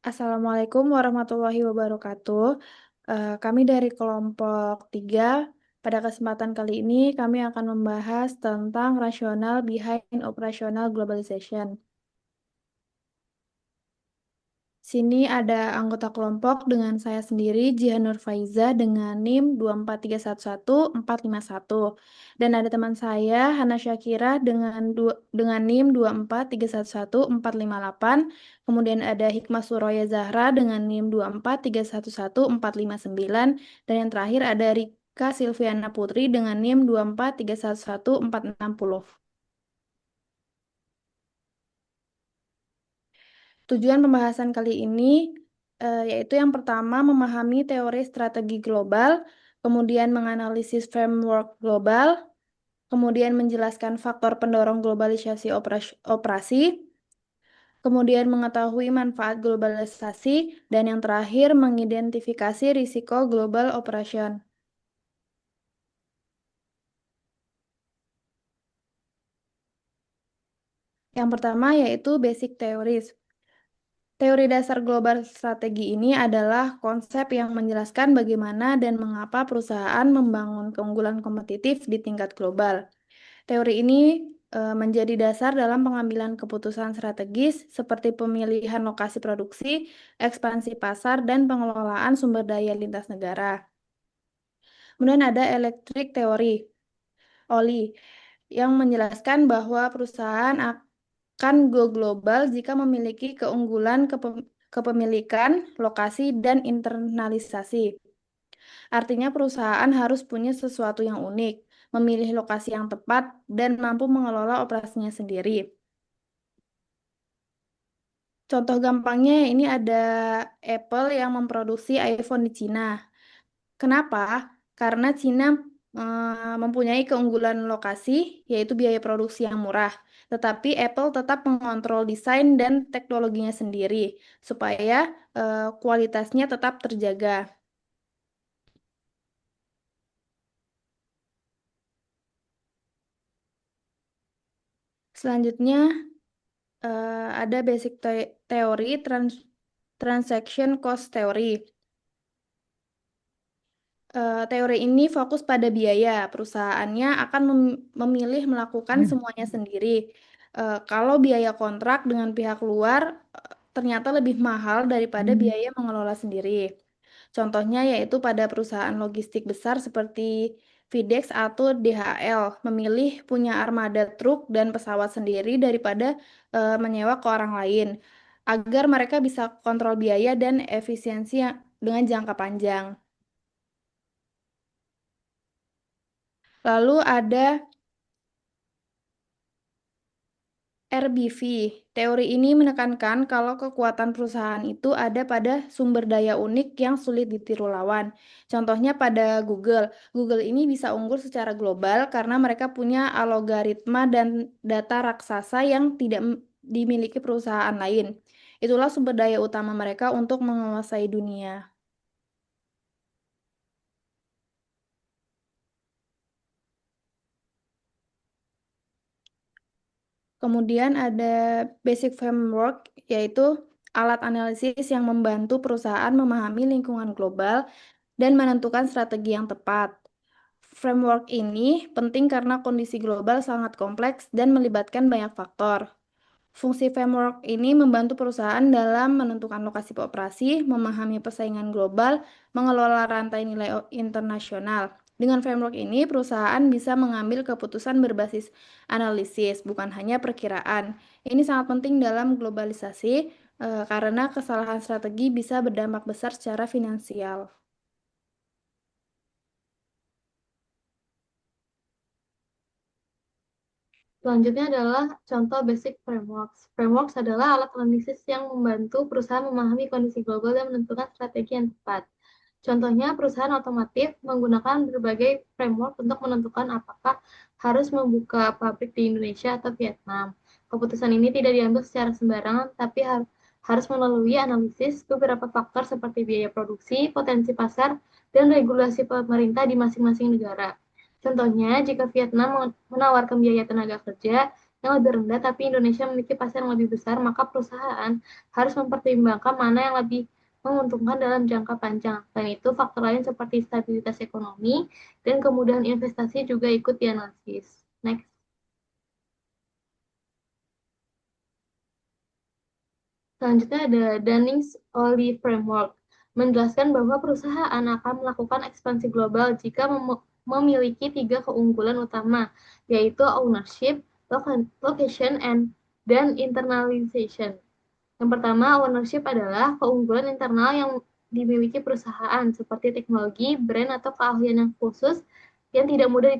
Assalamualaikum warahmatullahi wabarakatuh. Kami dari kelompok 3. Pada kesempatan kali ini, kami akan membahas tentang rasional behind operational globalization. Sini ada anggota kelompok dengan saya sendiri, Jihanur Faiza, dengan NIM 24311-451. Dan ada teman saya, Hana Syakira, dengan NIM 24311-458. Kemudian ada Hikmah Suroya Zahra dengan NIM 24311-459. Dan yang terakhir ada Rika Silviana Putri dengan NIM 24311-460. Tujuan pembahasan kali ini yaitu yang pertama memahami teori strategi global, kemudian menganalisis framework global, kemudian menjelaskan faktor pendorong globalisasi operasi, kemudian mengetahui manfaat globalisasi, dan yang terakhir mengidentifikasi risiko global operation. Yang pertama yaitu basic theories. Teori dasar global strategi ini adalah konsep yang menjelaskan bagaimana dan mengapa perusahaan membangun keunggulan kompetitif di tingkat global. Teori ini menjadi dasar dalam pengambilan keputusan strategis seperti pemilihan lokasi produksi, ekspansi pasar, dan pengelolaan sumber daya lintas negara. Kemudian ada electric theory, OLI, yang menjelaskan bahwa perusahaan akan go global jika memiliki keunggulan kepemilikan, lokasi, dan internalisasi. Artinya perusahaan harus punya sesuatu yang unik, memilih lokasi yang tepat, dan mampu mengelola operasinya sendiri. Contoh gampangnya ini ada Apple yang memproduksi iPhone di Cina. Kenapa? Karena Cina mempunyai keunggulan lokasi, yaitu biaya produksi yang murah. Tetapi Apple tetap mengontrol desain dan teknologinya sendiri, supaya kualitasnya tetap terjaga. Selanjutnya, ada basic teori transaction cost theory. Teori ini fokus pada biaya. Perusahaannya akan memilih melakukan semuanya sendiri. Kalau biaya kontrak dengan pihak luar ternyata lebih mahal daripada biaya mengelola sendiri. Contohnya yaitu pada perusahaan logistik besar seperti FedEx atau DHL memilih punya armada truk dan pesawat sendiri daripada menyewa ke orang lain agar mereka bisa kontrol biaya dan efisiensi dengan jangka panjang. Lalu ada RBV. Teori ini menekankan kalau kekuatan perusahaan itu ada pada sumber daya unik yang sulit ditiru lawan. Contohnya pada Google. Google ini bisa unggul secara global karena mereka punya algoritma dan data raksasa yang tidak dimiliki perusahaan lain. Itulah sumber daya utama mereka untuk menguasai dunia. Kemudian ada basic framework, yaitu alat analisis yang membantu perusahaan memahami lingkungan global dan menentukan strategi yang tepat. Framework ini penting karena kondisi global sangat kompleks dan melibatkan banyak faktor. Fungsi framework ini membantu perusahaan dalam menentukan lokasi operasi, memahami persaingan global, mengelola rantai nilai internasional. Dengan framework ini, perusahaan bisa mengambil keputusan berbasis analisis, bukan hanya perkiraan. Ini sangat penting dalam globalisasi karena kesalahan strategi bisa berdampak besar secara finansial. Selanjutnya adalah contoh basic frameworks. Frameworks adalah alat analisis yang membantu perusahaan memahami kondisi global dan menentukan strategi yang tepat. Contohnya, perusahaan otomotif menggunakan berbagai framework untuk menentukan apakah harus membuka pabrik di Indonesia atau Vietnam. Keputusan ini tidak diambil secara sembarangan, tapi harus melalui analisis beberapa faktor seperti biaya produksi, potensi pasar, dan regulasi pemerintah di masing-masing negara. Contohnya, jika Vietnam menawarkan biaya tenaga kerja yang lebih rendah, tapi Indonesia memiliki pasar yang lebih besar, maka perusahaan harus mempertimbangkan mana yang lebih menguntungkan dalam jangka panjang. Selain itu, faktor lain seperti stabilitas ekonomi dan kemudahan investasi juga ikut dianalisis. Next. Selanjutnya ada Dunnings-Olley Framework, menjelaskan bahwa perusahaan akan melakukan ekspansi global jika memiliki tiga keunggulan utama, yaitu ownership, location, dan internalization. Yang pertama, ownership adalah keunggulan internal yang dimiliki perusahaan, seperti teknologi, brand, atau keahlian yang khusus yang tidak mudah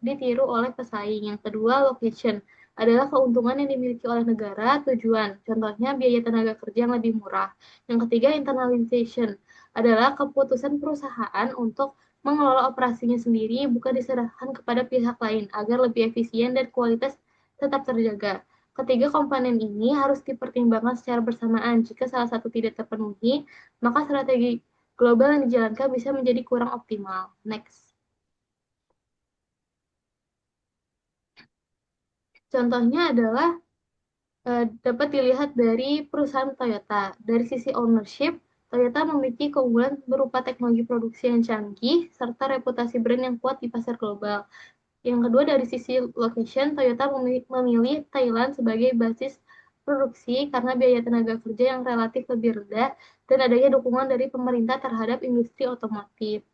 ditiru oleh pesaing. Yang kedua, location adalah keuntungan yang dimiliki oleh negara tujuan, contohnya biaya tenaga kerja yang lebih murah. Yang ketiga, internalization adalah keputusan perusahaan untuk mengelola operasinya sendiri, bukan diserahkan kepada pihak lain agar lebih efisien dan kualitas tetap terjaga. Ketiga komponen ini harus dipertimbangkan secara bersamaan. Jika salah satu tidak terpenuhi, maka strategi global yang dijalankan bisa menjadi kurang optimal. Next. Contohnya adalah dapat dilihat dari perusahaan Toyota. Dari sisi ownership, Toyota memiliki keunggulan berupa teknologi produksi yang canggih serta reputasi brand yang kuat di pasar global. Yang kedua, dari sisi location, Toyota memilih Thailand sebagai basis produksi karena biaya tenaga kerja yang relatif lebih rendah dan adanya dukungan dari pemerintah terhadap industri otomotif.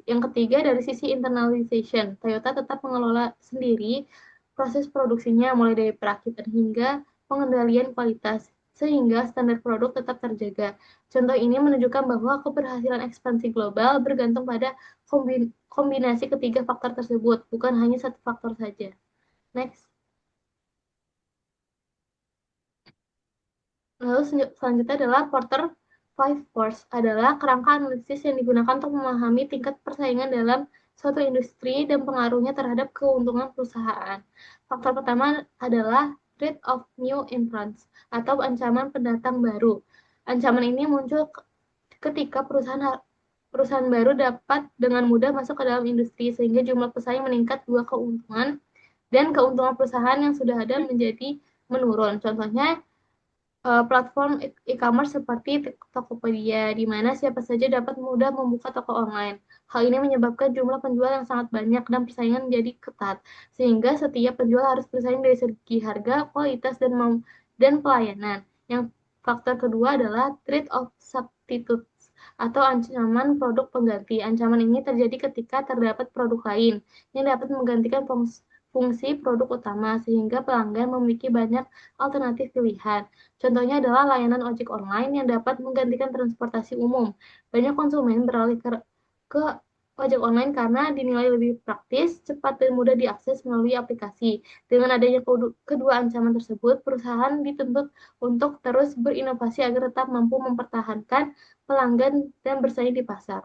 Yang ketiga, dari sisi internalization, Toyota tetap mengelola sendiri proses produksinya mulai dari perakitan hingga pengendalian kualitas, sehingga standar produk tetap terjaga. Contoh ini menunjukkan bahwa keberhasilan ekspansi global bergantung pada kombinasi ketiga faktor tersebut, bukan hanya satu faktor saja. Next. Lalu selanjutnya adalah Porter Five Force, adalah kerangka analisis yang digunakan untuk memahami tingkat persaingan dalam suatu industri dan pengaruhnya terhadap keuntungan perusahaan. Faktor pertama adalah threat of new entrants atau ancaman pendatang baru. Ancaman ini muncul ketika perusahaan baru dapat dengan mudah masuk ke dalam industri sehingga jumlah pesaing meningkat, dua keuntungan dan keuntungan perusahaan yang sudah ada menjadi menurun. Contohnya platform e-commerce seperti Tokopedia, di mana siapa saja dapat mudah membuka toko online. Hal ini menyebabkan jumlah penjual yang sangat banyak dan persaingan menjadi ketat, sehingga setiap penjual harus bersaing dari segi harga, kualitas, dan pelayanan. Yang faktor kedua adalah threat of substitutes atau ancaman produk pengganti. Ancaman ini terjadi ketika terdapat produk lain yang dapat menggantikan fungsi produk utama, sehingga pelanggan memiliki banyak alternatif pilihan. Contohnya adalah layanan ojek online yang dapat menggantikan transportasi umum. Banyak konsumen beralih ke ojek online karena dinilai lebih praktis, cepat, dan mudah diakses melalui aplikasi. Dengan adanya kedua ancaman tersebut, perusahaan dituntut untuk terus berinovasi agar tetap mampu mempertahankan pelanggan dan bersaing di pasar.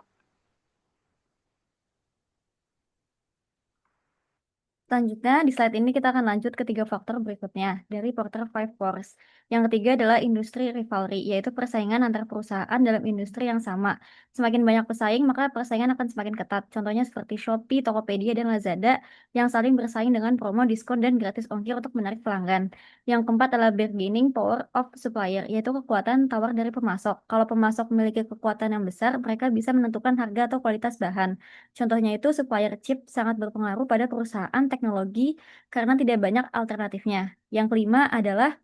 Selanjutnya, di slide ini kita akan lanjut ke tiga faktor berikutnya dari Porter Five Force. Yang ketiga adalah industri rivalry, yaitu persaingan antar perusahaan dalam industri yang sama. Semakin banyak pesaing, maka persaingan akan semakin ketat. Contohnya seperti Shopee, Tokopedia, dan Lazada yang saling bersaing dengan promo, diskon, dan gratis ongkir untuk menarik pelanggan. Yang keempat adalah bargaining power of supplier, yaitu kekuatan tawar dari pemasok. Kalau pemasok memiliki kekuatan yang besar, mereka bisa menentukan harga atau kualitas bahan. Contohnya itu supplier chip sangat berpengaruh pada perusahaan teknologi karena tidak banyak alternatifnya. Yang kelima adalah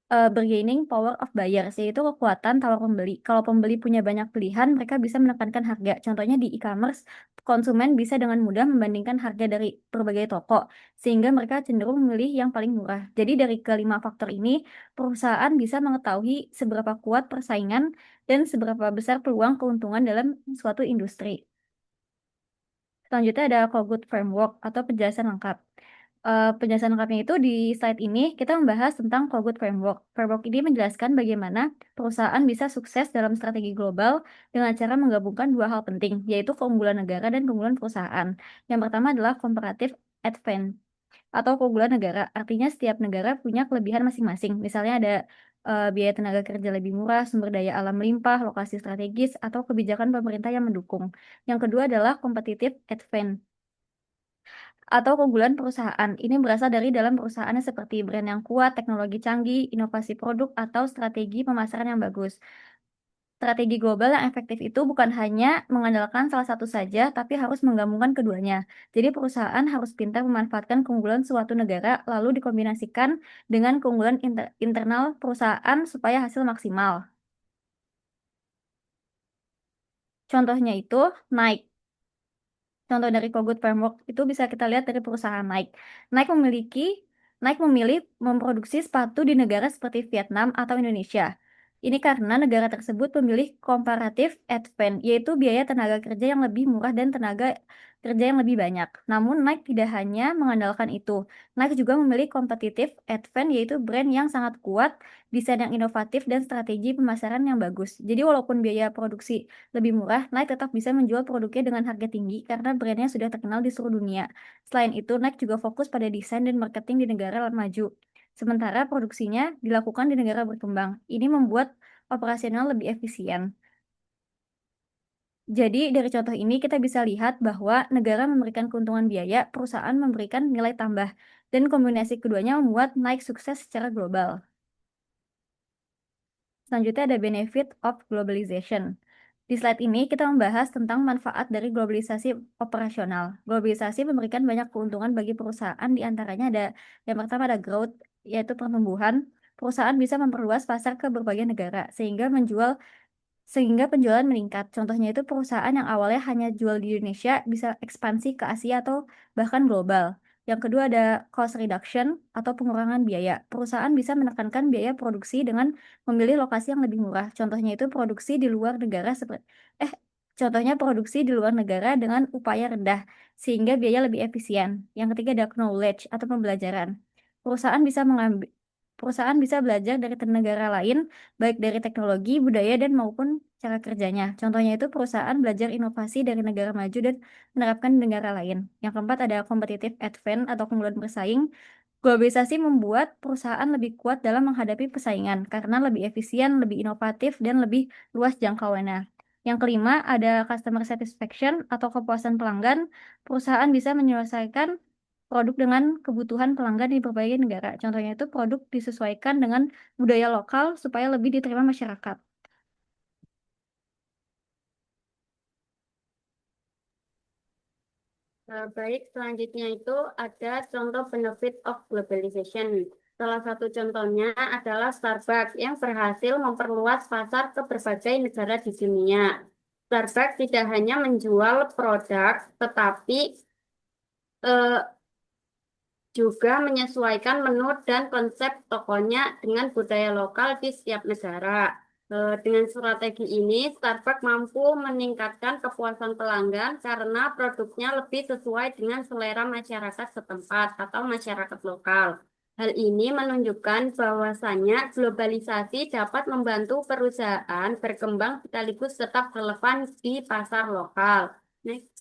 bargaining power of buyers, yaitu kekuatan tawar pembeli. Kalau pembeli punya banyak pilihan, mereka bisa menekankan harga. Contohnya di e-commerce, konsumen bisa dengan mudah membandingkan harga dari berbagai toko, sehingga mereka cenderung memilih yang paling murah. Jadi dari kelima faktor ini, perusahaan bisa mengetahui seberapa kuat persaingan dan seberapa besar peluang keuntungan dalam suatu industri. Selanjutnya ada Kogut Framework atau penjelasan lengkap. Penjelasan lengkapnya itu di slide ini kita membahas tentang Kogut Framework. Framework ini menjelaskan bagaimana perusahaan bisa sukses dalam strategi global dengan cara menggabungkan dua hal penting, yaitu keunggulan negara dan keunggulan perusahaan. Yang pertama adalah comparative advantage atau keunggulan negara. Artinya setiap negara punya kelebihan masing-masing. Misalnya ada biaya tenaga kerja lebih murah, sumber daya alam melimpah, lokasi strategis, atau kebijakan pemerintah yang mendukung. Yang kedua adalah competitive advantage. atau keunggulan perusahaan. Ini berasal dari dalam perusahaannya seperti brand yang kuat, teknologi canggih, inovasi produk, atau strategi pemasaran yang bagus. Strategi global yang efektif itu bukan hanya mengandalkan salah satu saja, tapi harus menggabungkan keduanya. Jadi perusahaan harus pintar memanfaatkan keunggulan suatu negara, lalu dikombinasikan dengan keunggulan internal perusahaan supaya hasil maksimal. Contohnya itu Nike. Contoh dari Kogut Framework itu bisa kita lihat dari perusahaan Nike. Nike memiliki Nike memilih memproduksi sepatu di negara seperti Vietnam atau Indonesia. Ini karena negara tersebut memilih comparative advantage, yaitu biaya tenaga kerja yang lebih murah dan tenaga kerja yang lebih banyak. Namun Nike tidak hanya mengandalkan itu. Nike juga memilih competitive advantage, yaitu brand yang sangat kuat, desain yang inovatif, dan strategi pemasaran yang bagus. Jadi walaupun biaya produksi lebih murah, Nike tetap bisa menjual produknya dengan harga tinggi karena brandnya sudah terkenal di seluruh dunia. Selain itu, Nike juga fokus pada desain dan marketing di negara maju. Sementara produksinya dilakukan di negara berkembang. Ini membuat operasional lebih efisien. Jadi, dari contoh ini kita bisa lihat bahwa negara memberikan keuntungan biaya, perusahaan memberikan nilai tambah, dan kombinasi keduanya membuat Nike sukses secara global. Selanjutnya ada benefit of globalization. Di slide ini kita membahas tentang manfaat dari globalisasi operasional. Globalisasi memberikan banyak keuntungan bagi perusahaan, di antaranya ada yang pertama ada growth, yaitu pertumbuhan. Perusahaan bisa memperluas pasar ke berbagai negara sehingga penjualan meningkat. Contohnya itu perusahaan yang awalnya hanya jual di Indonesia bisa ekspansi ke Asia atau bahkan global. Yang kedua ada cost reduction atau pengurangan biaya. Perusahaan bisa menekankan biaya produksi dengan memilih lokasi yang lebih murah. Contohnya itu produksi di luar negara contohnya produksi di luar negara dengan upaya rendah sehingga biaya lebih efisien. Yang ketiga ada knowledge atau pembelajaran. Perusahaan bisa mengambil Perusahaan bisa belajar dari negara lain baik dari teknologi, budaya, dan maupun cara kerjanya. Contohnya itu perusahaan belajar inovasi dari negara maju dan menerapkan di negara lain. Yang keempat ada competitive advantage atau keunggulan bersaing. Globalisasi membuat perusahaan lebih kuat dalam menghadapi persaingan karena lebih efisien, lebih inovatif, dan lebih luas jangkauannya. Yang kelima ada customer satisfaction atau kepuasan pelanggan. Perusahaan bisa menyelesaikan produk dengan kebutuhan pelanggan di berbagai negara. Contohnya itu produk disesuaikan dengan budaya lokal supaya lebih diterima masyarakat. Baik, selanjutnya itu ada contoh benefit of globalization. Salah satu contohnya adalah Starbucks yang berhasil memperluas pasar ke berbagai negara di dunia. Starbucks tidak hanya menjual produk, tetapi eh, juga menyesuaikan menu dan konsep tokonya dengan budaya lokal di setiap negara. Dengan strategi ini, Starbucks mampu meningkatkan kepuasan pelanggan karena produknya lebih sesuai dengan selera masyarakat setempat atau masyarakat lokal. Hal ini menunjukkan bahwasannya globalisasi dapat membantu perusahaan berkembang sekaligus tetap relevan di pasar lokal. Next.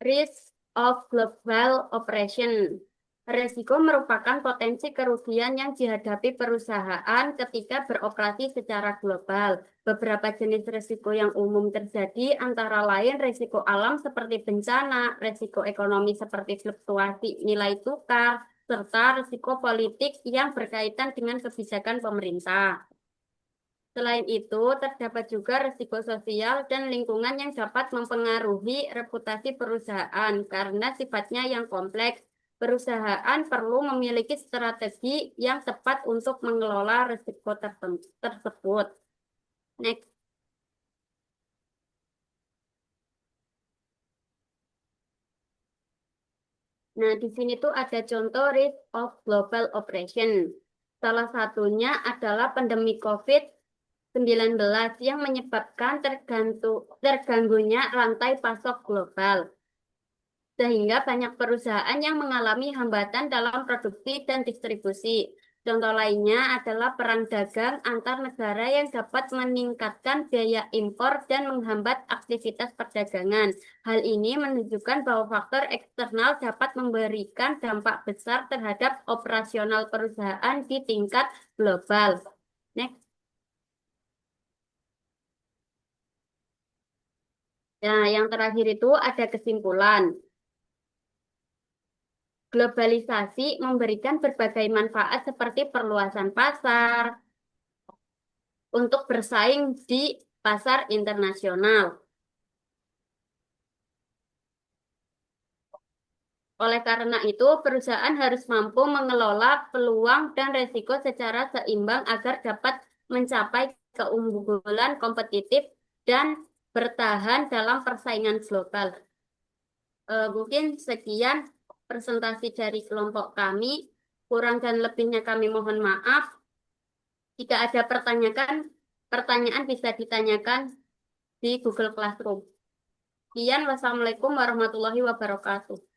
Risk of global operation. Risiko merupakan potensi kerugian yang dihadapi perusahaan ketika beroperasi secara global. Beberapa jenis risiko yang umum terjadi antara lain risiko alam seperti bencana, risiko ekonomi seperti fluktuasi nilai tukar, serta risiko politik yang berkaitan dengan kebijakan pemerintah. Selain itu, terdapat juga risiko sosial dan lingkungan yang dapat mempengaruhi reputasi perusahaan karena sifatnya yang kompleks. Perusahaan perlu memiliki strategi yang tepat untuk mengelola risiko tersebut. Next. Nah, di sini tuh ada contoh risk of global operation. Salah satunya adalah pandemi COVID-19 yang menyebabkan terganggunya rantai pasok global, sehingga banyak perusahaan yang mengalami hambatan dalam produksi dan distribusi. Contoh lainnya adalah perang dagang antar negara yang dapat meningkatkan biaya impor dan menghambat aktivitas perdagangan. Hal ini menunjukkan bahwa faktor eksternal dapat memberikan dampak besar terhadap operasional perusahaan di tingkat global. Next. Nah, yang terakhir itu ada kesimpulan. Globalisasi memberikan berbagai manfaat seperti perluasan pasar untuk bersaing di pasar internasional. Oleh karena itu, perusahaan harus mampu mengelola peluang dan resiko secara seimbang agar dapat mencapai keunggulan kompetitif dan bertahan dalam persaingan global. Mungkin sekian presentasi dari kelompok kami. Kurang dan lebihnya kami mohon maaf. Jika ada pertanyaan bisa ditanyakan di Google Classroom. Sekian, wassalamualaikum warahmatullahi wabarakatuh.